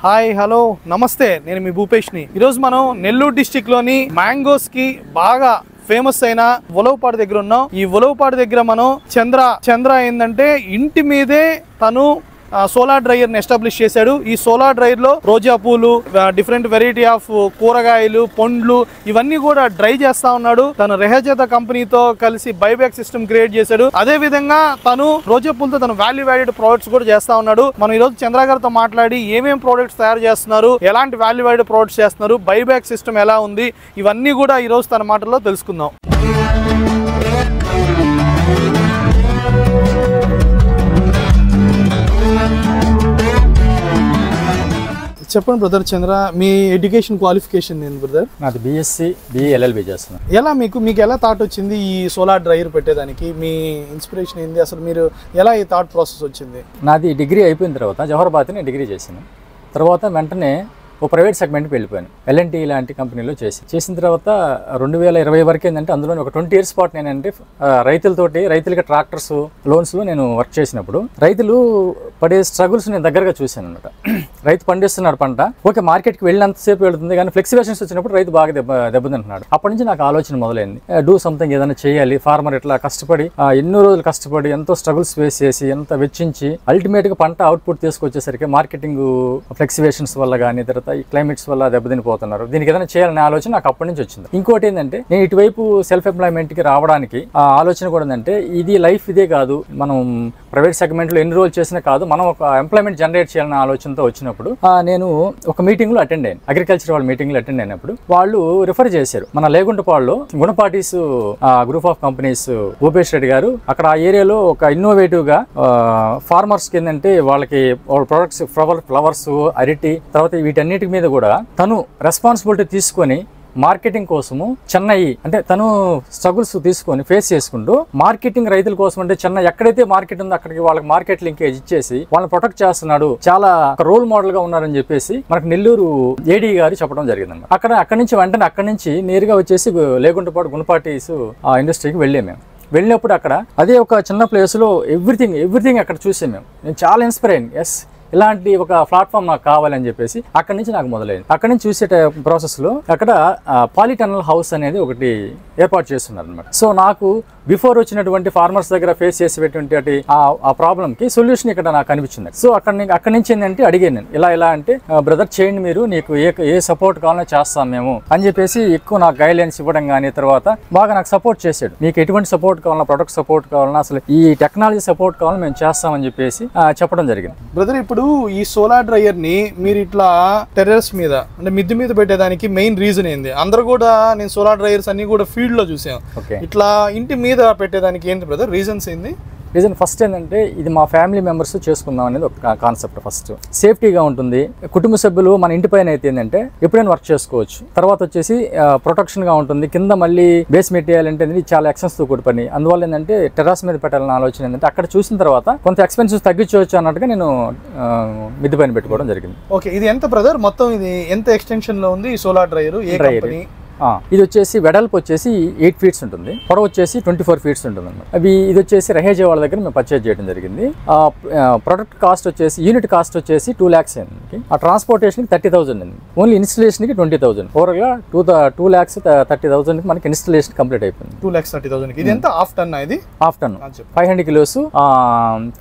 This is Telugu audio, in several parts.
హాయ్ హలో నమస్తే, నేను మీ భూపేష్ని. ఈరోజు మనం నెల్లూరు డిస్టిక్ లోని మ్యాంగోస్ కి బాగా ఫేమస్ అయిన ఉలవపాడు దగ్గర ఉన్నాం. ఈ ఉలవపాడు దగ్గర మనం చంద్ర ఏంటంటే ఇంటి మీదే తను సోలార్ డ్రైయర్ ని ఎస్టాబ్లిష్ చేశాడు. ఈ సోలార్ డ్రైయర్ లో రోజా పూలు, డిఫరెంట్ వెరైటీ ఆఫ్ కూరగాయలు, పండ్లు ఇవన్నీ కూడా డ్రై చేస్తా ఉన్నాడు. తను రెహజేత కంపెనీతో కలిసి బైబ్యాక్ సిస్టమ్ క్రియేట్ చేశాడు. అదే విధంగా తను రోజా పూలతో తను వాల్యూ యాడెడ్ ప్రొడక్ట్స్ కూడా చేస్తా ఉన్నాడు. మనం ఈ రోజు చంద్ర గారితో మాట్లాడి ఏమేం ప్రొడక్ట్స్ తయారు చేస్తున్నారు, ఎలాంటి వాల్యూ యాడెడ్ ప్రొడక్ట్స్ చేస్తున్నారు, బైబ్యాక్ సిస్టమ్ ఎలా ఉంది, ఇవన్నీ కూడా ఈ రోజు తన మాటల్లో తెలుసుకుందాం. చెప్పండి బ్రదర్ చంద్ర, మీ ఎడ్యుకేషన్ క్వాలిఫికేషన్ ఏంది బ్రదర్? నాది బీఎస్సీ BE LLB చేస్తున్నాను. ఎలా మీకు ఎలా థాట్ వచ్చింది ఈ సోలార్ డ్రైయర్ పెట్టేదానికి? మీ ఇన్స్పిరేషన్ ఏంది అసలు? మీరు ఎలా ఈ థాట్ ప్రాసెస్ వచ్చింది? నాది డిగ్రీ అయిపోయిన తర్వాత జవహర్బాద్ని డిగ్రీ చేశాను. తర్వాత వెంటనే ఓ ప్రైవేట్ సెగ్మెంట్కి వెళ్ళిపోయాను. L&T లాంటి కంపెనీలో చేసిన తర్వాత 2020 వరకు ఏంటంటే అందులో ఒక 20 years పాటు నేనంటే రైతులకి ట్రాక్టర్స్ లోన్స్లో నేను వర్క్ చేసినప్పుడు రైతులు పడే స్ట్రగుల్స్ నేను దగ్గరగా చూశాను అనమాట. రైతు పండిస్తున్నాడు పంట, ఓకే మార్కెట్కి వెళ్ళినంతసేపు వెళ్తుంది, కానీ ఫ్లెక్సిబిలిటీస్ వచ్చినప్పుడు రైతు బాగా దెబ్బతింటున్నాడు. అప్పటి నుంచి నాకు ఆలోచన మొదలైంది, డూ సంథింగ్, ఏదైనా చేయాలి. ఫార్మర్ ఇట్లా కష్టపడి ఎన్నో రోజులు కష్టపడి ఎంతో స్ట్రగుల్స్ ఫేస్ చేసి ఎంత వెచ్చించి అల్టిమేట్గా పంట అవుట్పుట్ తీసుకొచ్చేసరికి మార్కెటింగ్ ఫ్లెక్సిబిలిటీస్ వల్ల కానీ తర్వాత ఈ క్లైమేట్స్ వల్ల దెబ్బతినిపోతున్నారు. దీనికి ఏదైనా చేయాలనే ఆలోచన నాకు అప్పటి నుంచి వచ్చింది. ఇంకోటి ఏంటంటే నేను ఇటువైపు సెల్ఫ్ ఎంప్లాయ్మెంట్కి రావడానికి ఆ ఆలోచన కూడా ఏంటంటే ఇది లైఫ్ ఇదే కాదు, మనం ప్రైవేట్ సెగ్మెంట్లో ఎన్ని రోజులు చేసినా కాదు, మనం ఒక ఎంప్లాయ్మెంట్ జనరేట్ చేయాలనే ఆలోచనతో వచ్చినప్పుడు నేను ఒక మీటింగ్లో అటెండ్ అయ్యాను. అగ్రికల్చర్ వాళ్ళ మీటింగ్లో అటెండ్ అయినప్పుడు వాళ్ళు రిఫర్ చేశారు, మన లేగుంటపాడులో గుణపాటీస్ group of companies Bhupesh Reddy గారు అక్కడ ఆ ఏరియాలో ఒక ఇన్నోవేటివ్గా ఫార్మర్స్కి ఏంటంటే వాళ్ళకి ప్రొడక్ట్స్ ఫ్లవర్స్, అరటి తర్వాత వీటన్నిటి మీద కూడా తను రెస్పాన్సిబిలిటీ తీసుకొని మార్కెటింగ్ కోసము చెన్నై అంటే తను స్ట్రగుల్స్ తీసుకొని ఫేస్ చేసుకుంటూ మార్కెటింగ్ రైతుల కోసం అంటే చెన్నై ఎక్కడైతే మార్కెట్ ఉందో అక్కడికి వాళ్ళకి మార్కెట్ లింకేజ్ ఇచ్చేసి వాళ్ళని ప్రొటెక్ట్ చేస్తున్నాడు, చాలా రోల్ మోడల్ గా ఉన్నారని చెప్పేసి మనకు నెల్లూరు AD గారు చెప్పడం జరిగింది. అక్కడి నుంచి వెంటనే అక్కడి నుంచి నేరుగా వచ్చేసి లేగుంటపాడు గుణపాటీస్ ఆ ఇండస్ట్రీకి వెళ్ళాము. మేము వెళ్ళినప్పుడు అక్కడ అదే ఒక చిన్న ప్లేస్లో ఎవ్రీథింగ్ అక్కడ చూసాం. నేను చాలా ఇన్స్పైర్ అయ్యాను. ఎస్, ఇలాంటి ఒక ప్లాట్ఫామ్ నాకు కావాలని చెప్పేసి అక్కడి నుంచి నాకు మొదలైంది. అక్కడి నుంచి చూసే ప్రాసెస్లో అక్కడ పాలిటనల్ హౌస్ అనేది ఒకటి ఏర్పాటు చేస్తున్నారు అనమాట. సో నాకు బిఫోర్ వచ్చినటువంటి ఫార్మర్స్ దగ్గర ఫేస్ చేసేటువంటి ఆ ప్రాబ్లంకి సొల్యూషన్ ఇక్కడ నాకు అనిపించింది. సో అక్కడి నుంచి ఏంటంటే అడిగాను నేను, ఇలా అంటే బ్రదర్ చేయండి, మీరు నీకు ఏ సపోర్ట్ కావాలో చేస్తాం మేము అని చెప్పేసి ఎక్కువ నాకు గైడ్లైన్స్ ఇవ్వడం కానీ తర్వాత బాగా నాకు సపోర్ట్ చేశాడు. మీకు ఎటువంటి సపోర్ట్ కావాలన్నా, ప్రొడక్ట్ సపోర్ట్ కావాలన్నా, అసలు ఈ టెక్నాలజీ సపోర్ట్ కావాలని మేము చేస్తామని చెప్పేసి చెప్పడం జరిగింది. బ్రదర్ ఇప్పుడు ఈ సోలార్ డ్రైయర్ ని మీరు ఇట్లా టెర్రస్ మీద అంటే మిద్ది మీద పెట్టేదానికి మెయిన్ రీజన్ ఏంది? అందరూ కూడా నేను సోలార్ డ్రైయర్స్ అన్ని కూడా ఫీల్డ్ లో చూసాం, ఇట్లా ఇంటి మీద పెట్టేదానికి ఏంటి బ్రదర్ రీజన్స్ ఏంది? రీజన్ ఫస్ట్ ఏంటంటే ఇది మా ఫ్యామిలీ మెంబర్స్ చేసుకుందాం అనేది ఒక కాన్సెప్ట్. ఫస్ట్ సేఫ్టీగా ఉంటుంది, కుటుంబ సభ్యులు మన ఇంటి పైన అయితే ఏంటంటే ఎప్పుడైనా వర్క్ చేసుకోవచ్చు. తర్వాత వచ్చేసి ప్రొటెక్షన్గా ఉంటుంది. కింద మళ్ళీ బేస్ మెటీరియల్ అంటే చాలా ఎక్స్పెన్స్తో కూడి పని. అందువల్ల ఏంటంటే టెర్రస్ మీద పెట్టాలన్న ఆలోచన ఏంటంటే అక్కడ చూసిన తర్వాత కొంత ఎక్స్పెన్సెస్ తగ్గించవచ్చు అన్నట్టుగా నేను మిద్ది పైన పెట్టుకోవడం జరిగింది. ఓకే, ఇది ఎంత బ్రదర్ మొత్తం ఇది ఎంత ఎక్స్టెన్షన్ లో ఉంది ఈ సోలార్ డ్రైయర్? ఇది వచ్చేసి వెడల్పు వచ్చేసి 8 feet ఉంటుంది, పొడవు వచ్చేసి 24 feet ఉంటుంది అనమాట. ఇది వచ్చేసి రెహేజే వాళ్ళ దగ్గర మేము పర్చేజ్ చేయడం జరిగింది. ప్రొడక్ట్ కాస్ట్ వచ్చేసి యూనిట్ కాస్ట్ వచ్చేసి 2 lakhs అండి. ఆ ట్రాన్స్పోర్టేషన్ 30,000 అండి. ఓన్లీ ఇన్స్టలేషన్ కి 20,000. ఓవర్గా 2,30,000 మనకి ఇన్స్టలేషన్ కంప్లీట్ అయిపోయింది. 2,30,000. ఇది ఎంత? హాఫ్ టన్? ఇది హాఫ్ టన్ 500 kilos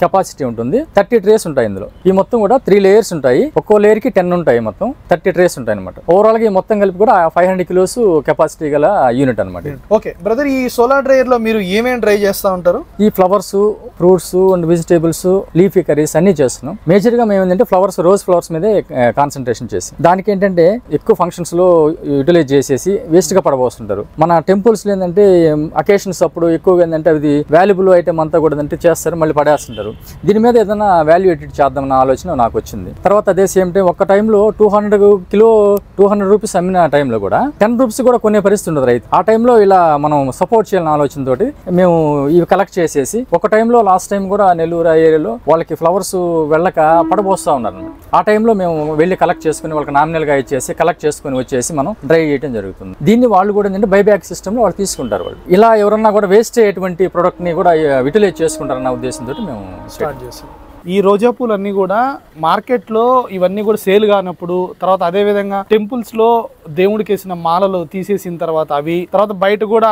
కెపాసిటీ ఉంటుంది. 30 trays ఉంటాయి ఇందులో. ఈ మొత్తం కూడా 3 layers ఉంటాయి, ఒక్కో లేయర్ కి 10 ఉంటాయి, మొత్తం 30 trays ఉంటాయి అనమాట. ఓవరాల్ గా ఈ మొత్తం కలిపి కూడా 500 kilos కెపాసిటీ గల యూనిట్ అనమాట. ఓకే బ్రదర్, ఈ సోలార్ డ్రైయర్ లో మీరు ఏమేమి డ్రై చేస్తూ ఉంటారు? ఈ flowers, fruits and vegetables, leafy curries అన్ని చేస్తున్నాం. మేజర్ గా మేము ఏంటంటే రోజ్ ఫ్లవర్స్ మీదే కాన్సన్ట్రేషన్ చేసి దానికి ఏంటంటే ఎక్కువ ఫంక్షన్స్ లో యూటిలైజ్ చేసేసి వేస్ట్ గా పడబోస్తుంటారు. మన టెంపుల్స్ లో ఏంటంటే అకేషన్స్ అప్పుడు ఎక్కువగా ఏంటంటే అది వాల్యుబుల్ ఐటమ్ అంతా కూడా అంటే చేస్తారు, మళ్ళీ పడేస్తుంటారు. దీని మీద ఏదైనా వాల్యూ ఎడిట్ చేద్దామన్న ఆలోచన నాకు వచ్చింది. తర్వాత అదే సేమ్ టైం ఒక టైంలో 200 రూపీస్ అమ్మిన టైంలో కూడా 10 రూపీస్ కూడా కొనే పరిస్థితి ఉండదు రైతు. ఆ టైంలో ఇలా మనం సపోర్ట్ చేయాలన్న ఆలోచనతో మేము ఇవి కలెక్ట్ చేసేసి ఒక టైంలో లాస్ట్ టైం కూడా నెల్లూరు ఏరియాలో వాళ్ళకి ఫ్లవర్స్ వెళ్ళక పడబోస్తూ ఉన్నారు. ఆ టైంలో మేము వెళ్ళి కలెక్ట్ చేసుకుని వాళ్ళకి నామినల్ గా ఇచ్చేసి కలెక్ట్ చేసుకుని వచ్చేసి మనం డ్రై చేయడం జరుగుతుంది. దీన్ని వాళ్ళు కూడా ఏంటంటే బైబ్యాక్ సిస్టమ్ లో వాళ్ళు తీసుకుంటారు. వాళ్ళు ఇలా ఎవరన్నా కూడా వేస్ట్ అయ్యేటువంటి ప్రొడక్ట్ ని కూడా యూటిలైజ్ చేసుకుంటారన్న ఉద్దేశంతో మేము స్టార్ట్ చేస్తాం. ఈ రోజా పూలన్నీ కూడా మార్కెట్లో ఇవన్నీ కూడా సేల్ కానప్పుడు, తర్వాత అదే విధంగా టెంపుల్స్ లో దేవుడికి వేసిన మాలలు తీసేసిన తర్వాత అవి, తర్వాత బయట కూడా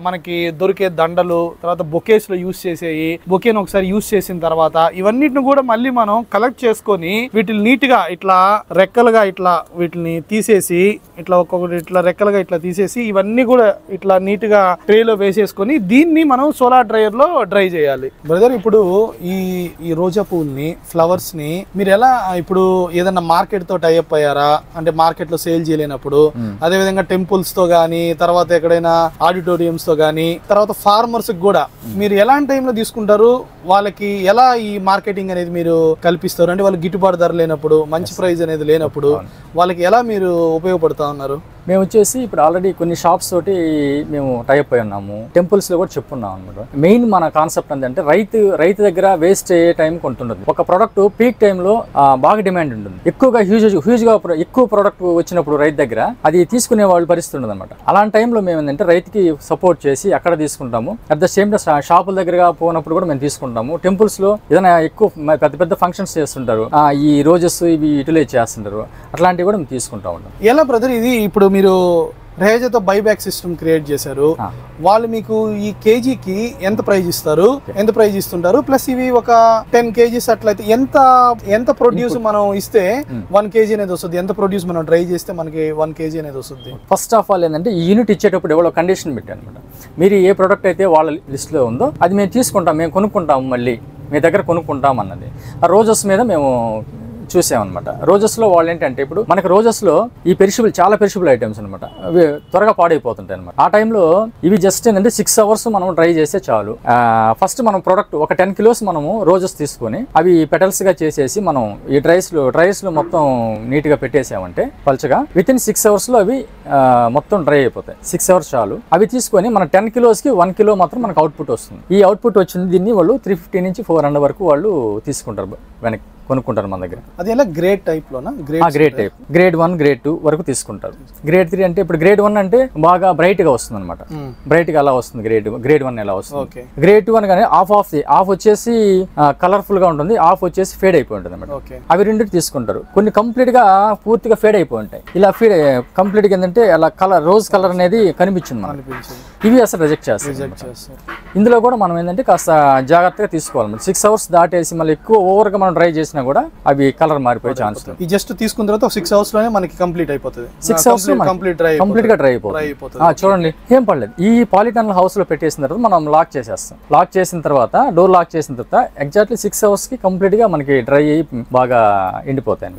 మనకి దొరికే దండలు, తర్వాత బొకేస్ లో యూస్ చేసేవి, బొకేని ఒకసారి యూస్ చేసిన తర్వాత ఇవన్నిటిని కూడా మళ్ళీ మనం కలెక్ట్ చేసుకొని వీటిని నీట్ గా ఇట్లా రెక్కలుగా ఇట్లా వీటిని తీసేసి ఇట్లా ఒక్కొక్కటి ఇట్లా రెక్కలుగా ఇట్లా తీసేసి ఇవన్నీ కూడా ఇట్లా నీట్ గా ట్రేలో వేసేసుకొని దీన్ని మనం సోలార్ డ్రైయర్ లో డ్రై చేయాలి. బ్రదర్, ఇప్పుడు ఈ రోజా పువ్వుల్ని, ఫ్లవర్స్ ని మీరు ఎలా ఇప్పుడు ఏదన్నా మార్కెట్ తో టైఅప్ అయ్యారా? అంటే మార్కెట్ లో సేల్ చేయలేనప్పుడు, అదే విధంగా టెంపుల్స్ తో గానీ, తర్వాత ఎక్కడైనా ఆడిటోరియంస్ తో గానీ, తర్వాత ఫార్మర్స్ కూడా మీరు ఎలాంటి టైంలో తీసుకుంటారు? వాళ్ళకి ఎలా ఈ మార్కెటింగ్ అనేది మీరు కల్పిస్తారు? అంటే వాళ్ళకి గిట్టుబాటు ధర లేనప్పుడు, మంచి ప్రైస్ అనేది లేనప్పుడు వాళ్ళకి ఎలా మీరు ఉపయోగపడతా ఉన్నారు? మేము వచ్చేసి ఇప్పుడు ఆల్రెడీ కొన్ని షాప్స్ తోటి మేము టైప్ అయి ఉన్నాము, టెంపుల్స్ లో కూడా చెప్పున్నాం అనమాట. మెయిన్ మన కాన్సెప్ట్ ఏంటంటే రైతు దగ్గర వేస్ట్ అయ్యే టైం కొంటుంటుంది. ఒక ప్రోడక్ట్ పీక్ టైంలో బాగా డిమాండ్ ఉంటుంది, ఎక్కువగా హ్యూజ్ గా ఎక్కువ ప్రోడక్ట్ వచ్చినప్పుడు రైతు దగ్గర అది తీసుకునే వాళ్ళు పరిస్థితి ఉండదు అనమాట. అలాంటి టైంలో మేము ఏంటంటే రైతుకి సపోర్ట్ చేసి అక్కడ తీసుకుంటాము. అట్ ద సేమ్ టైం షాపుల దగ్గరగా పోయినప్పుడు కూడా మేము తీసుకుంటాము. టెంపుల్స్ లో ఏదైనా ఎక్కువ పెద్ద పెద్ద ఫంక్షన్స్ చేస్తుంటారు, ఈ రోజెస్ ఇవి యూటిలైజ్ చేస్తుంటారు, అట్లాంటివి కూడా మేము తీసుకుంటా ఉంటాం. ఎలా బ్రదర్, ఇది ఇప్పుడు మీరు రేజాతో బైబ్యాక్ సిస్టమ్ క్రియేట్ చేశారు, వాళ్ళు మీకు ఈ కేజీకి ఎంత ప్రైజ్ ఇస్తారు, ఎంత ప్రైజ్ ఇస్తుంటారు? ప్లస్ ఇవి ఒక 10 kgs అట్లయితే ఎంత ప్రొడ్యూస్ మనం ఇస్తే 1 kg అనేది వస్తుంది? ఎంత ప్రొడ్యూస్ మనం డ్రై చేస్తే మనకి 1 kg అనేది వస్తుంది? ఫస్ట్ ఆఫ్ ఆల్ ఏంటంటే ఈ యూనిట్ ఇచ్చేటప్పుడు ఎవరో కండిషన్ పెట్టారు అనమాట. మీరు ఏ ప్రోడక్ట్ అయితే వాళ్ళ లిస్ట్ లో ఉందో అది మేము తీసుకుంటాం, మేము కొనుక్కుంటాము, మళ్ళీ మీ దగ్గర కొనుక్కుంటాం అన్నది. ఆ రోజెస్ మీద మేము చూసామన్నమాట. రోజెస్లో వాళ్ళు ఏంటంటే ఇప్పుడు మనకి రోజెస్లో ఈ చాలా పెరిషబుల్ ఐటమ్స్ అనమాట, అవి త్వరగా పాడైపోతుంటాయి అనమాట. ఆ టైంలో ఇవి జస్ట్ ఏంటంటే 6 hours మనం డ్రై చేస్తే చాలు. ఫస్ట్ మనం ప్రోడక్ట్ ఒక 10 kilos మనము రోజెస్ తీసుకొని అవి పెటల్స్గా చేసేసి మనం ఈ డ్రైస్లో మొత్తం నీట్గా పెట్టేసామంటే పల్చగా విత్ ఇన్ 6 hours అవి మొత్తం డ్రై అయిపోతాయి. 6 hours చాలు. అవి తీసుకొని మన 10 kilosకి 1 kilo మాత్రం మనకు అవుట్పుట్ వస్తుంది. ఈ అవుట్పుట్ వచ్చింది దీన్ని వాళ్ళు 350 నుంచి 400 వరకు వాళ్ళు తీసుకుంటారు, వెనక్కి కొనుక్కుంటారు మన దగ్గర. అది ఎలా గ్రేడ్ టైప్ లోనా? గ్రేడ్ టైప్, గ్రేడ్ 1 గ్రేడ్ 2 వరకు తీసుకుంటారు. గ్రేడ్ 3 అంటే ఇప్పుడు గ్రేడ్ 1 అంటే బాగా బ్రైట్ గా వస్తుంది అనమాట, బ్రైట్ గా అలా వస్తుంది. గ్రేడ్ 1 ఎలా వస్తుంది? గ్రేడ్ 2 అనగానే ఆఫ్ వచ్చేసి కలర్ఫుల్ గా ఉంటుంది, ఆఫ్ వచ్చేసి ఫేడ్ అయిపోయి ఉంటుంది అనమాట. అవి రెండు తీసుకుంటారు. కొన్ని కంప్లీట్ గా పూర్తిగా ఫేడ్ అయిపోయి ఉంటాయి. ఇలా ఫేడ్ కంప్లీట్ గా ఏంటంటే అలా కలర్ రోజ్ కలర్ అనేది కనిపించింది మనకి. ఇవి అసలు రిజెక్ట్ చేస్తారు. ఇందులో కూడా మనం ఏంటంటే కాస్త జాగ్రత్తగా తీసుకోవాలి. 6 hours దాటేసి మళ్ళీ ఎక్కువ ఓవర్ గా మనం డ్రై చేసినా కూడా అవి కలర్ మారిపోయే ఛాన్స్ ఉంది. ఈ జస్ట్ తీసుకున్న తర్వాత 6 hours లోనే మనకి కంప్లీట్ అయిపోతుంది. 6 hours కంప్లీట్ గా డ్రై అయిపోతుంది. చూడండి, ఏం పర్లేదు. ఈ పాలిటనల్ హౌస్ లో పెట్టేసిన తర్వాత మనం లాక్ చేసేస్తాం. లాక్ చేసిన తర్వాత డోర్ లాక్ చేసిన తర్వాత ఎగ్జాక్ట్లీ 6 hours కి కంప్లీట్ గా మనకి డ్రై అయ్యి బాగా ఎండిపోతాయి.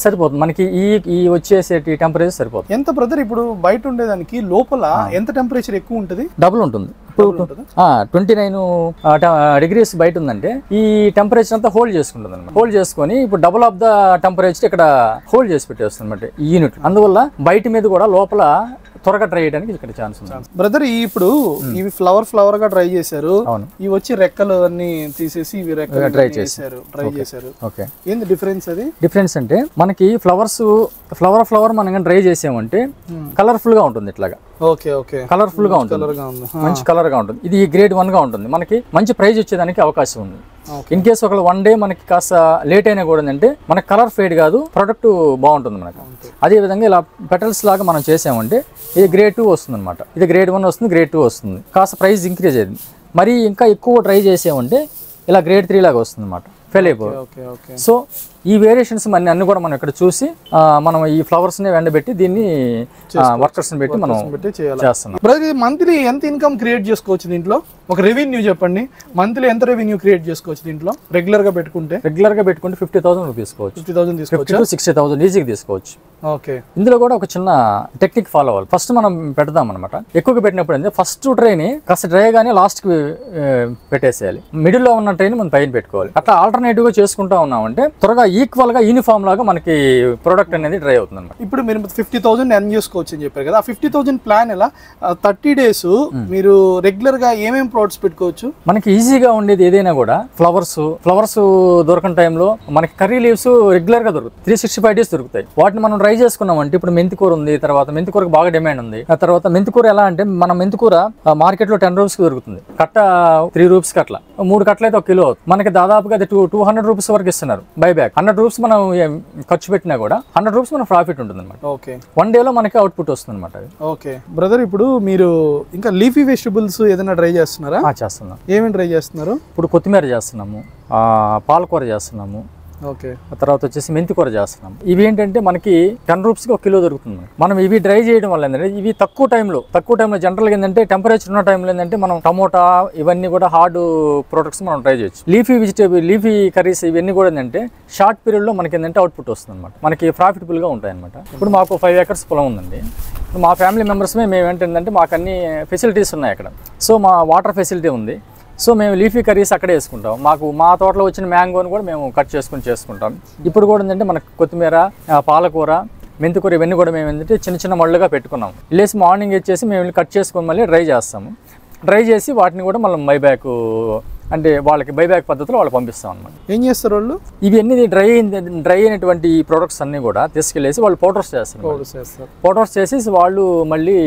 సరిపోతుంది మనకి ఈ వచ్చేసేటి టెంపరేచర్ సరిపోతుంది. ఎంత బ్రదర్ ఇప్పుడు బయట ఉండేదానికి లోపల ఎంత టెంపరేచర్ ఎక్కువ ఉంటుంది? డబుల్ ఉంటుంది. 29 degrees బయట ఉందంటే ఈ టెంపరేచర్ అంతా హోల్డ్ చేసుకుంటుంది అనమాట. హోల్డ్ చేసుకొని ఇప్పుడు డబుల్ ఆఫ్ ద టెంపరేచర్ ఇక్కడ హోల్డ్ చేసి పెట్టేస్తుంది అనమాట ఈ యూనిట్. అందువల్ల బయట మీద కూడా లోపల త్వరగా డ్రై చేయడానికి ఇక్కడ ఛాన్స్ ఉంది. బ్రదర్, ఇప్పుడు ఇవి ఫ్లవర్ గా డ్రై చేశారు, ఇవి వచ్చి రెక్కలు అన్ని తీసేసి ఇవి రెక్కలు డ్రై చేశారు. ఓకే, ఏంది డిఫరెన్స్? అది డిఫరెన్స్ అంటే మనకి ఫ్లవర్ మనం డ్రై చేసామంటే కలర్ఫుల్ గా ఉంటుంది, ఇట్లాగా కలర్ఫుల్ గా ఉంటుంది, మంచి కలర్ గా ఉంటుంది. ఇది గ్రేడ్ 1 గా ఉంటుంది. మనకి మంచి ప్రైజ్ వచ్చేదానికి అవకాశం ఉంది. ఇన్ కేసు ఒక 1 day మనకి కాస్త లేట్ అయినా కూడా ఏంటంటే మనకి కలర్ ఫేడ్ కాదు, ప్రొడక్ట్ బాగుంటుంది మనకి. అదే విధంగా ఇలా పెటల్స్ లాగా మనం చేసామంటే ఇది గ్రేడ్ 2 వస్తుంది అనమాట. ఇది గ్రేడ్ 1 వస్తుంది, గ్రేడ్ 2 వస్తుంది. కాస్త ప్రైస్ ఇంక్రీజ్ అయింది. మరి ఇంకా ఎక్కువ ట్రై చేసామంటే ఇలా గ్రేడ్ 3 లాగా వస్తుంది అనమాట, ఫెయిల్ అయిపోతుంది. సో ఈ వేరియేషన్స్ అన్ని కూడా మనం ఇక్కడ చూసి మనం ఈ ఫ్లవర్స్ ని ఎండబెట్టి దీన్ని వర్కర్స్ ని పెట్టి మనం చేస్తున్నాం. మంత్లీ ఎంత ఇన్కమ్ క్రియేట్ చేసుకోవచ్చు దీంట్లో? ఒక రెవెన్యూ చెప్పండి, మంత్లీ ఎంత రెవెన్యూ క్రియేట్ చేసుకోవచ్చు దీంట్లో రెగ్యులర్ గా పెట్టుకుంటే? 50,000 తీసుకోవచ్చు, 50,000 తీసుకోవచ్చు, 60,000 ఈజీగా తీసుకోవచ్చు. ఓకే, ఇందులో కూడా ఒక చిన్న టెక్నిక్ ఫాలో అవ్వాలి. ఫస్ట్ మనం పెడదాం అనమాట. ఎక్కువగా పెట్టినప్పుడు అంటే ఫస్ట్ ట్రైని కాస్త డ్రై గానీ లాస్ట్ కి పెట్టేసేయాలి. మిడిల్ లో ఉన్న ట్రైన్ మనం పైన పెట్టుకోవాలి. అట్లా ఆల్టర్నేటివ్ గా చేసుకుంటా ఉన్నామంటే త్వరగా ఈక్వల్గా యూనిఫామ్ లాగా మనకి ప్రోడక్ట్ అనేది డ్రై అవుతుంది అనమాట. ఇప్పుడు మీరు 50,000 ఎర్న్ చేసుకోవచ్చు అని చెప్పారు కదా, ఆ 50,000 ప్లాన్ ఎలా 30 days మీరు రెగ్యులర్ గా ఏమేమి ప్రొడక్ట్స్ పెట్టుకోవచ్చు? మనకి ఈజీగా ఉండేది ఏదైనా కూడా ఫ్లవర్స్ దొరకని టైంలో మనకి కర్రీ లీవ్స్ రెగ్యులర్ గా దొరుకుతాయి. 365 days దొరుకుతాయి. వాటిని మనం డ్రై చేసుకున్నామంటే ఇప్పుడు మెంతికూర ఉంది, తర్వాత మెంతికూరకు బాగా డిమాండ్ ఉంది. ఆ తర్వాత మెంతికూర ఎలా అంటే మనం మెంతికూర మార్కెట్ లో 10 రూపీస్ దొరుకుతుంది, కట్ట 3 రూపీస్ కట్ల, 3 కట్టలు అయితే 1 కిలో అవుతుంది. మనకి దాదాపుగా అది 200 రూపీస్ వరకు ఇస్తున్నారు బైబ్యాక్. 100 రూపీస్ మనం ఖర్చు పెట్టినా కూడా 100 రూపీస్ మన ప్రాఫిట్ ఉంటుంది అనమాట. ఓకే, 1 డేలో మనకి అవుట్పుట్ వస్తుంది అనమాట. ఓకే బ్రదర్, ఇప్పుడు మీరు ఇంకా లీఫీ వెజిటబుల్స్ ఏదైనా డ్రై చేస్తున్నారా? చేస్తున్నాం. ఏమేమి డ్రై చేస్తున్నారు? ఇప్పుడు కొత్తిమీర చేస్తున్నాము, పాలకూర చేస్తున్నాము, ఓకే, తర్వాత వచ్చేసి మెంతికూర చేస్తున్నాం. ఇవి ఏంటంటే మనకి 10 రూపీస్కి 1 కిలో దొరుకుతుంది. మనం ఇవి డ్రై చేయడం వల్ల ఏంటంటే ఇవి తక్కువ టైంలో జనరల్గా ఏంటంటే టెంపరేచర్ ఉన్న టైంలో ఏంటంటే మనం టమోటా ఇవన్నీ కూడా హార్డ్ ప్రొడక్ట్స్ మనం డ్రై చేయొచ్చు. లీఫీ కర్రీస్ ఇవన్నీ కూడా ఏంటంటే షార్ట్ పీరియడ్లో మనకి ఏంటంటే అవుట్పుట్ వస్తుంది అనమాట, మనకి ప్రాఫిటబుల్గా ఉంటాయి అనమాట. ఇప్పుడు మాకు 5 acres పొలం ఉందండి. మా ఫ్యామిలీ మెంబర్స్మే మేము ఏంటంటే మాకు అన్ని ఫెసిలిటీస్ ఉన్నాయి అక్కడ. సో మా వాటర్ ఫెసిలిటీ ఉంది. సో మేము లీఫీ కర్రీస్ అక్కడే వేసుకుంటాం. మాకు మా తోటలో వచ్చిన మ్యాంగోని కూడా మేము కట్ చేసుకుంటాం. ఇప్పుడు కూడా ఏంటంటే మనకు కొత్తిమీర, పాలకూర, మెంతికూర ఇవన్నీ కూడా మేము ఏంటంటే చిన్న మళ్ళుగా పెట్టుకున్నాం. లేసి మార్నింగ్ వచ్చేసి మేము కట్ చేసుకొని మళ్ళీ డ్రై చేస్తాము. డ్రై చేసి వాటిని కూడా మనం బైబ్యాక్ అంటే వాళ్ళకి బైబ్యాక్ పద్ధతిలో వాళ్ళు పంపిస్తాం అనమాట. ఏం చేస్తారు వాళ్ళు? ఇవన్నీ డ్రై అయినటువంటి ఈ ప్రొడక్ట్స్ అన్ని కూడా తీసుకెళ్ళేసి వాళ్ళు పౌడర్స్ చేస్తారు. పౌడర్స్ చేసి వాళ్ళు మళ్ళీ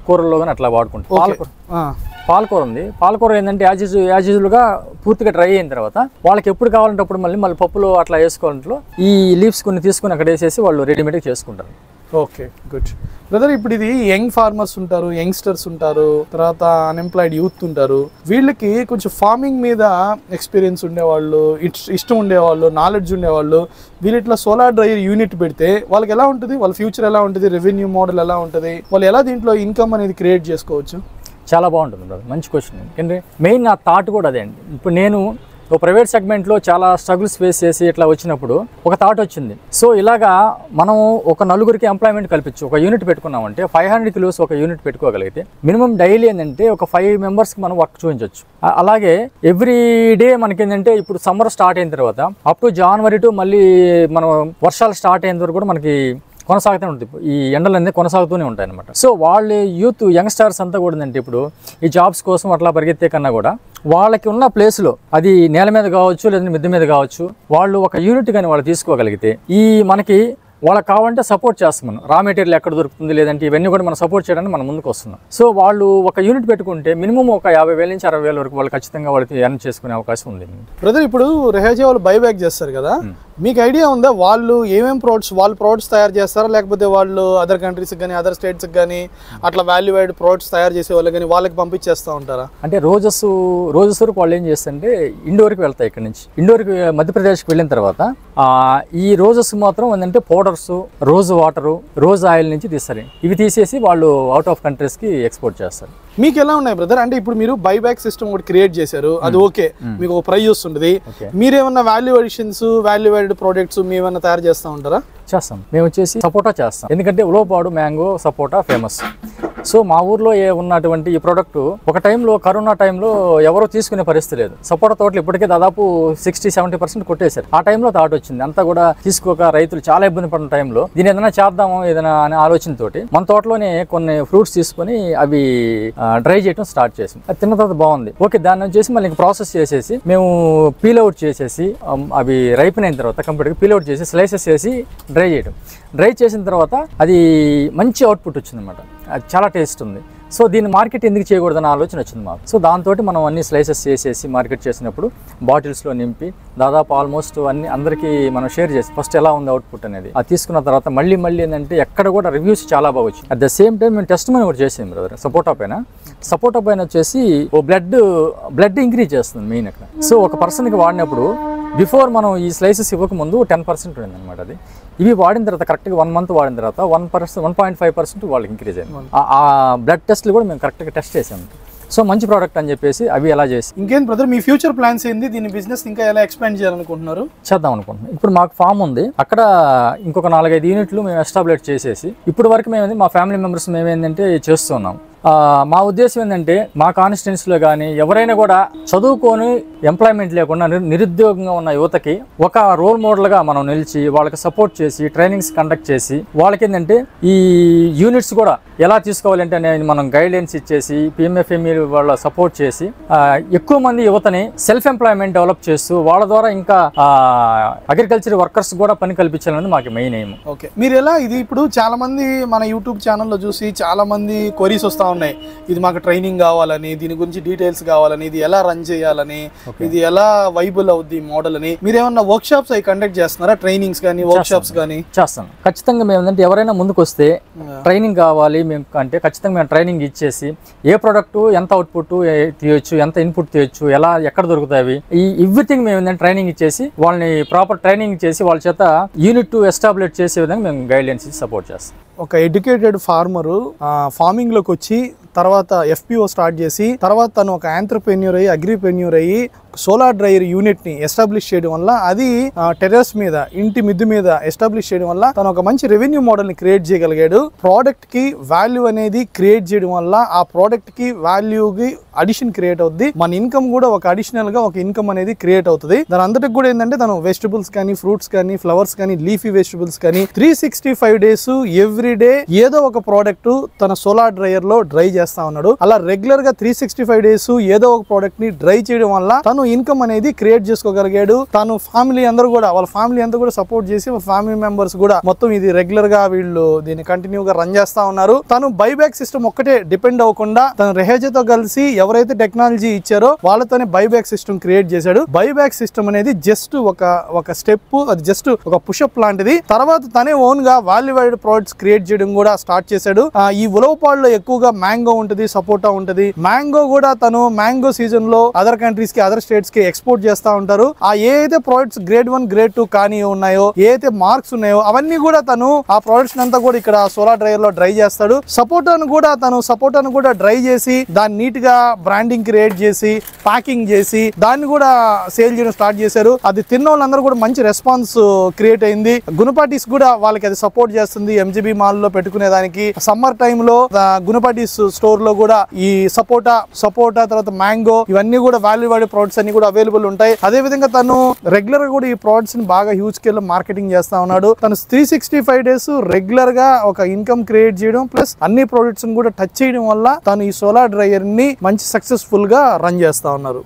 కూరల్లో కానీ అట్లా వాడుకుంటారు. పాలకూర ఉంది. పాలకూర ఏంటంటే యాజిజులుగా పూర్తిగా డ్రై అయిన తర్వాత వాళ్ళకి ఎప్పుడు కావాలంటే అప్పుడు మళ్ళీ పప్పులో అట్లా వేసుకోవడంలో ఈ లీవ్స్ కొన్ని తీసుకుని అక్కడ వేసేసి వాళ్ళు రెడీమేడ్గా చేసుకుంటారు. Okay, good brother. ఇప్పుడు ఇది యంగ్ ఫార్మర్స్ ఉంటారు, యంగ్స్టర్స్ ఉంటారు, తర్వాత అన్ఎంప్లాయిడ్ యూత్ ఉంటారు. వీళ్ళకి కొంచెం ఫార్మింగ్ మీద ఎక్స్పీరియన్స్ ఉండేవాళ్ళు, ఇష్టం ఉండేవాళ్ళు, నాలెడ్జ్ ఉండేవాళ్ళు వీళ్ళు ఇట్లా సోలార్ డ్రైయర్ యూనిట్ పెడితే వాళ్ళకి ఎలా ఉంటుంది, వాళ్ళ ఫ్యూచర్ ఎలా ఉంటుంది, రెవెన్యూ మోడల్ ఎలా ఉంటుంది, వాళ్ళు ఎలా దీంట్లో ఇన్కమ్ అనేది క్రియేట్ చేసుకోవచ్చు? చాలా బాగుంటుంది బ్రదర్, మంచి క్వశ్చన్. ఎందుకంటే మెయిన్ నా థాట్ కూడా అదే అండి. ఇప్పుడు నేను ఒక ప్రైవేట్ సెగ్మెంట్లో చాలా స్ట్రగుల్స్ ఫేస్ చేసి ఇట్లా వచ్చినప్పుడు ఒక థాట్ వచ్చింది. సో ఇలాగా మనం ఒక నలుగురికి ఎంప్లాయ్మెంట్ కల్పించు ఒక యూనిట్ పెట్టుకున్నామంటే 500 kilos ఒక యూనిట్ పెట్టుకోగలిగితే మినిమం డైలీ ఏంటంటే ఒక 5 members-కి మనం వర్క్ చూపించవచ్చు. అలాగే ఎవ్రీ డే మనకి ఏంటంటే ఇప్పుడు సమ్మర్ స్టార్ట్ అయిన తర్వాత అప్ టు January టు మళ్ళీ మనం వర్షాలు స్టార్ట్ అయిన వరకు కూడా మనకి కొనసాగుతూనే ఉంటుంది. ఈ ఎండలన్నీ కొనసాగుతూనే ఉంటాయి అనమాట. సో వాళ్ళు యూత్ యంగ్స్టర్స్ అంతా కూడా ఏంటంటే ఇప్పుడు ఈ జాబ్స్ కోసం అట్లా పరిగెత్తే కన్నా కూడా వాళ్ళకి ఉన్న ప్లేస్లో అది నేల మీద కావచ్చు లేదంటే మిద్దె మీద కావచ్చు వాళ్ళు ఒక యూనిట్ కానీ వాళ్ళు తీసుకోగలిగితే ఈ మనకి వాళ్ళకి కావాలంటే సపోర్ట్ చేస్తాం. మనం రా మెటీరియల్ ఎక్కడ దొరుకుతుంది లేదంటే ఇవన్నీ కూడా మనం సపోర్ట్ చేయడానికి మనం ముందుకు వస్తున్నాం. సో వాళ్ళు ఒక యూనిట్ పెట్టుకుంటే మినిమం ఒక 50,000 నుంచి 60,000 వరకు వాళ్ళు ఖచ్చితంగా వాళ్ళకి ఎర్న్ చేసుకునే అవకాశం ఉంది. బ్రదర్, ఇప్పుడు రెహాజీ వాళ్ళు బైబ్యాక్ చేస్తారు కదా, మీకు ఐడియా ఉందా వాళ్ళు ఏమేమి ప్రొడక్ట్స్ తయారు చేస్తారా, లేకపోతే వాళ్ళు అదర్ కంట్రీస్కి కానీ అదర్ స్టేట్స్కి కానీ అట్లా వాల్యూ యాడ్ ప్రొడక్ట్స్ తయారు చేసే వాళ్ళు కానీ వాళ్ళకి పంపించేస్తూ ఉంటారా? అంటే రోజెస్ వరకు వాళ్ళు ఏం చేస్తారంటే ఇండోర్కి వెళ్తాయి. ఇక్కడ నుంచి ఇండోర్కి మధ్యప్రదేశ్కి వెళ్ళిన తర్వాత ఈ రోజెస్ మాత్రం ఏంటంటే powders, rose water, rose oil నుంచి తీస్తారు. ఇవి తీసేసి వాళ్ళు అవుట్ ఆఫ్ కంట్రీస్కి ఎక్స్పోర్ట్ చేస్తారు. మీకు ఎలా ఉన్నాయి బ్రదర్? అంటే ఇప్పుడు మీరు బైబ్యాక్ సిస్టమ్ ఒకటి క్రియేట్ చేశారు, అది ఓకే, మీకు ఒక ప్రైజ్ వస్తుంది. మీరేమన్నా value additions, value added products మీరేమన్నా తయారు చేస్తూ ఉంటారా? చేస్తాం. మేము వచ్చేసి సపోటా చేస్తాం. ఎందుకంటే ఉలవపాడు మ్యాంగో సపోటా ఫేమస్. సో మా ఊర్లో ఉన్నటువంటి ఈ ప్రోడక్ట్ ఒక టైంలో కరోనా టైంలో ఎవరో తీసుకునే పరిస్థితి లేదు. సపోటా తోటలు ఇప్పటికే దాదాపు 60-70% కొట్టేశారు. ఆ టైంలో థాట్ వచ్చింది, అంతా కూడా తీసుకోక రైతులు చాలా ఇబ్బంది పడిన టైంలో దీన్ని ఏదైనా చేద్దాము ఏదైనా అనే ఆలోచనతోటి మన తోటలోనే కొన్ని ఫ్రూట్స్ తీసుకొని అవి డ్రై చేయడం స్టార్ట్ చేసాం. అది తిన్న తర్వాత బాగుంది, ఓకే, దాన్ని వచ్చేసి మళ్ళీ ప్రాసెస్ చేసేసి మేము పీల్ అవుట్ చేసేసి అవి రైపెన్ అయిన తర్వాత కంప్లీట్గా పీల్ అవుట్ చేసి స్లైసెస్ చేసి డ్రై చేయడం. డ్రై చేసిన తర్వాత అది మంచి అవుట్పుట్ వచ్చింది అనమాట, అది చాలా టేస్ట్ ఉంది. సో దీన్ని మార్కెట్ ఎందుకు చేయకూడదన్న ఆలోచన వచ్చింది మాకు. సో దాంతో మనం అన్ని స్లైసెస్ చేసేసి మార్కెట్ చేసినప్పుడు బాటిల్స్లో నింపి దాదాపు ఆల్మోస్ట్ అన్ని అందరికీ మనం షేర్ చేసి ఫస్ట్ ఎలా ఉంది అవుట్పుట్ అనేది అది తీసుకున్న తర్వాత మళ్ళీ ఏంటంటే ఎక్కడ కూడా రివ్యూస్ చాలా బాగా వచ్చింది. అట్ ద సేమ్ టైం మేము టెస్ట్ మనీ కూడా చేసాం బ్రదర్. సపోటా పైన వచ్చేసి ఓ బ్లడ్ ఇంక్రీజ్ చేస్తుంది మెయిన్ అక్కడ. సో ఒక పర్సన్కి వాడినప్పుడు బిఫోర్ మనం ఈ స్లైసెస్ ఇవ్వకముందు 10% ఉంది అనమాట. అది ఇవి వాడిన తర్వాత కరెక్ట్గా 1 month వాడిన తర్వాత 1.5% వాళ్ళకి ఇంక్రీజ్ అయింది. ఆ బ్లడ్ టెస్ట్లు కూడా మేము కరెక్ట్గా టెస్ట్ చేసాము. సో మంచి ప్రోడక్ట్ అని చెప్పేసి అవి ఎలా చేసి ఇంకేం బ్రదర్ మీ ఫ్యూచర్ ప్లాన్స్ ఏంది? దీని బిజినెస్ ఇంకా ఎలా ఎక్స్పాండ్ చేయాలనుకుంటున్నారు? చేద్దాం అనుకుంటున్నాం. ఇప్పుడు మాకు ఫామ్ ఉంది, అక్కడ ఇంకొక 4-5 యూనిట్లు మేము ఎస్టాబ్లిష్ చేసేసి ఇప్పుడు వరకు మేము మా ఫ్యామిలీ మెంబర్స్ మేమేంటంటే చేస్తున్నాం. మా ఉద్దేశం ఏంటంటే మా కాన్స్టిట్యున్సీలో కానీ ఎవరైనా కూడా చదువుకొని ఎంప్లాయ్మెంట్ లేకుండా నిరుద్యోగంగా ఉన్న యువతకి ఒక రోల్ మోడల్గా మనం నిలిచి వాళ్ళకి సపోర్ట్ చేసి ట్రైనింగ్స్ కండక్ట్ చేసి వాళ్ళకి ఏంటంటే ఈ యూనిట్స్ కూడా ఎలా తీసుకోవాలంటే మనం గైడ్లైన్స్ ఇచ్చేసి పిఎంఎఫ్ఎంఈ వాళ్ళ సపోర్ట్ చేసి ఎక్కువ మంది యువతని సెల్ఫ్ ఎంప్లాయ్మెంట్ డెవలప్ చేస్తూ వాళ్ళ ద్వారా ఇంకా అగ్రికల్చర్ వర్కర్స్ కూడా పని కల్పించాలని మాకు మెయిన్ ఎయిమ్. ఓకే, మీరు ఎలా ఇది ఇప్పుడు చాలా మంది మన యూట్యూబ్ ఛానల్లో చూసి చాలా మంది క్వరీస్ వస్తూ ఉన్నాయి, ఇది మాకు ట్రైనింగ్ కావాలని, దీని గురించి డీటెయిల్స్ కావాలని, ఇది ఎలా రన్ చేయాలని, ఇది ఎలా వైబుల్ అవుద్ది మోడల్ అని. మీరు ఏమన్నా వర్క్ షాప్స్ అవి కండక్ట్ చేస్తున్నారా? ట్రైనింగ్స్ కానీ వర్క్ షాప్స్ కానీ? చేస్తాం ఖచ్చితంగా. మేము ఏంటంటే ఎవరైనా ముందుకు వస్తే ట్రైనింగ్ కావాలి మేము అంటే ఖచ్చితంగా మేము ట్రైనింగ్ ఇచ్చేసి ఏ ప్రోడక్ట్ ఎంత అవుట్పుట్ తీయొచ్చు, ఎంత ఇన్పుట్ తీయొచ్చు, ఎలా ఎక్కడ దొరుకుతాయి, ఈ ఎవ్రీథింగ్ మేము ఏంటంటే ట్రైనింగ్ ఇచ్చేసి వాళ్ళని ప్రాపర్ ట్రైనింగ్ చేసి వాళ్ళ చేత యూనిట్ ఎస్టాబ్లిష్ చేసే విధంగా మేము గైడ్లైన్స్ ఇచ్చి సపోర్ట్ చేస్తాం. ఒక ఎడ్యుకేటెడ్ ఫార్మరు ఫార్మింగ్లోకి వచ్చి తర్వాత ఎఫ్పిఓ స్టార్ట్ చేసి తర్వాత తను ఒక ఆంట్రప్రెన్యూర్ అయ్యి అగ్రిప్రెన్యూర్ అయ్యి సోలార్ డ్రైయర్ యూనిట్ని ఎస్టాబ్లిష్ చేయడం వల్ల అది టెర్రస్ మీద ఇంటి మిద్దు మీద ఎస్టాబ్లిష్ చేయడం వల్ల తను ఒక మంచి రెవెన్యూ మోడల్ని క్రియేట్ చేయగలిగాడు. ప్రోడక్ట్కి వాల్యూ అనేది క్రియేట్ చేయడం వల్ల ఆ ప్రోడక్ట్కి వాల్యూకి అడిషన్ క్రియేట్ అవుద్ది. మన ఇన్కమ్ కూడా ఒక అడిషనల్గా ఒక ఇన్కమ్ అనేది క్రియేట్ అవుతుంది. దాని అంతటికి కూడా ఏంటంటే తను వెజిటబుల్స్ కానీ ఫ్రూట్స్ కానీ ఫ్లవర్స్ కానీ లీఫీ వెజిటబుల్స్ కానీ 365 days ఎవ్రీ డే ఏదో ఒక ప్రోడక్ట్ తన సోలార్ డ్రైయర్ లో డ్రై చేస్తా ఉన్నాడు. అలా రెగ్యులర్ గా 365 days ఏదో ఒక ప్రోడక్ట్ ని డ్రై చేయడం వల్ల తను ఇన్కమ్ అనేది క్రియేట్ చేసుకోగలిగాడు. తను ఫ్యామిలీ అందరూ కూడా వాళ్ళ ఫ్యామిలీ అంతా కూడా సపోర్ట్ చేసి వాళ్ళ ఫ్యామిలీ మెంబర్స్ కూడా మొత్తం ఇది రెగ్యులర్ గా వీళ్ళు దీన్ని కంటిన్యూగా రన్ చేస్తా ఉన్నారు. తను బైబ్యాక్ సిస్టమ్ ఒక్కటే డిపెండ్ అవ్వకుండా తను రెహేజతో కలిసి ఎవరైతే టెక్నాలజీ ఇచ్చారో వాళ్ళతోనే బైబ్యాక్ సిస్టమ్ క్రియేట్ చేశాడు. బైబ్యాక్ సిస్టమ్ అనేది జస్ట్ ఒక స్టెప్, అది జస్ట్ ఒక పుషప్ లాంటిది. తర్వాత తనే ఓన్ గా వాల్యూడ్ ప్రొడక్ట్స్ క్రియేట్ చేయడం కూడా స్టార్ట్ చేశాడు. ఈ ఉలవపాడులో ఎక్కువగా మ్యాంగో ఉంటది, సపోటా ఉంటది. మ్యాంగో కూడా తను మ్యాంగో సీజన్ లో అదర్ కంట్రీస్ కి అదర్ స్టేట్స్ కి ఎక్స్పోర్ట్ చేస్తా ఉంటారు. ఆ ఏదైతే ప్రొడక్ట్స్ గ్రేడ్ 1 గ్రేడ్ 2 కానీ ఉన్నాయో, ఏదైతే మార్క్స్ ఉన్నాయో అవన్నీ కూడా తను ఆ ప్రొడక్ట్స్ అంతా కూడా ఇక్కడ సోలార్ డ్రైయర్ లో డ్రై చేస్తాడు. సపోటాను కూడా డ్రై చేసి దాన్ని నీట్ గా బ్రాండింగ్ క్రియేట్ చేసి ప్యాకింగ్ చేసి దాన్ని కూడా సేల్ చేయడం స్టార్ట్ చేశారు. అది తిన్న వాళ్ళందరూ కూడా మంచి రెస్పాన్స్ క్రియేట్ అయింది. గుణపాటీస్ కూడా వాళ్ళకి అది సపోర్ట్ చేస్తుంది. ఎంజీబీ మాల్ లో పెట్టుకునే దానికి సమ్మర్ టైమ్ లో గుణపాటీస్ స్టోర్ లో కూడా ఈ సపోటా తర్వాత మ్యాంగో ఇవన్నీ కూడా వాల్యూ ప్రొడక్ట్స్ అన్ని కూడా అవైలబుల్ ఉంటాయి. అదే విధంగా తను రెగ్యులర్ గా కూడా ఈ ప్రొడక్ట్స్ ని బాగా హ్యూజ్ స్కేల్ లో మార్కెటింగ్ చేస్తా ఉన్నాడు. తను 365 days రెగ్యులర్ గా ఒక ఇన్కమ్ క్రియేట్ చేయడం ప్లస్ అన్ని ప్రొడక్ట్స్ కూడా టచ్ చేయడం వల్ల తను ఈ సోలార్ డ్రైయర్ ని మంచి సక్సెస్ఫుల్ గా రన్ చేస్తా ఉన్నారు.